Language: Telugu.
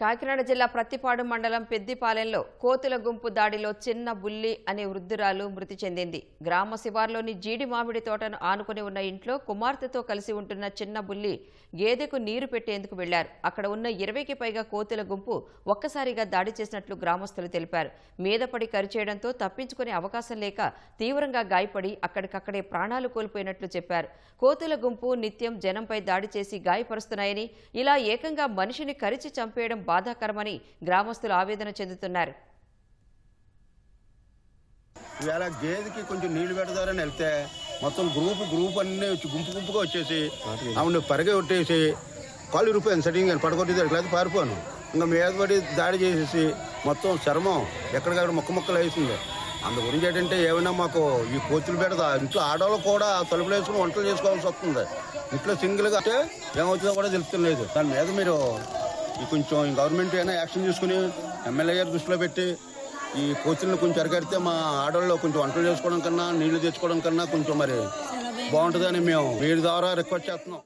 కాకినాడ జిల్లా ప్రత్తిపాడు మండలం పెద్దిపాలెంలో కోతుల గుంపు దాడిలో చిన్న బుల్లి అనే వృద్ధురాలు మృతి చెందింది. గ్రామ శివార్లోని జీడి మామిడి తోటను ఆనుకుని ఉన్న ఇంట్లో కుమార్తెతో కలిసి ఉంటున్న చిన్న బుల్లి గేదెకు నీరు పెట్టేందుకు వెళ్లారు. అక్కడ ఉన్న 20కి పైగా కోతుల గుంపు ఒక్కసారిగా దాడి చేసినట్లు గ్రామస్తులు తెలిపారు. మీదపడి కరిచేయడంతో తప్పించుకునే అవకాశం లేక తీవ్రంగా గాయపడి అక్కడికక్కడే ప్రాణాలు కోల్పోయినట్లు చెప్పారు. కోతుల గుంపు నిత్యం జనంపై దాడి చేసి గాయపరుస్తున్నాయని, ఇలా ఏకంగా మనిషిని కరిచి చంపేయడం బాధాకరమని గ్రామస్తులు ఆవేదన చెందుతున్నారు. ఇవాళ గేదెకి కొంచెం నీళ్లు పెడతారని వెళ్తే మొత్తం గ్రూప్ అన్నీ వచ్చి గుంపుగా వచ్చేసి ఆవిడ పరిగె కొట్టేసి కాళ్ళు రూపాయలు సడన్గా పడగొట్టేది లేకపోతే పారిపోను. ఇంకా మీద పడి దాడి చేసేసి మొత్తం చర్మం ఎక్కడికక్కడ మొక్కలు వేసింది. అందు గురించి ఏంటంటే ఏమైనా మాకు ఈ కోతులు పెడతా ఇంట్లో ఆడవాళ్ళు కూడా తలుపులు వేసుకుని వంటలు చేసుకోవాల్సి వస్తుంది. ఇంట్లో సింగిల్గా అంటే ఏమవుతుందో కూడా తెలుస్తలేదు. దాని మీద మీరు కొంచెం గవర్నమెంట్ అయినా యాక్షన్ తీసుకుని ఎమ్మెల్యే గారు దృష్టిలో పెట్టి ఈ కోతులను కొంచెం అరికడితే మా ఆడవాళ్ళు కొంచెం వంటలు చేసుకోవడం కన్నా నీళ్లు తెచ్చుకోవడం కన్నా కొంచెం మరి బాగుంటుందని మేము వీరి ద్వారా రిక్వెస్ట్ చేస్తున్నాం.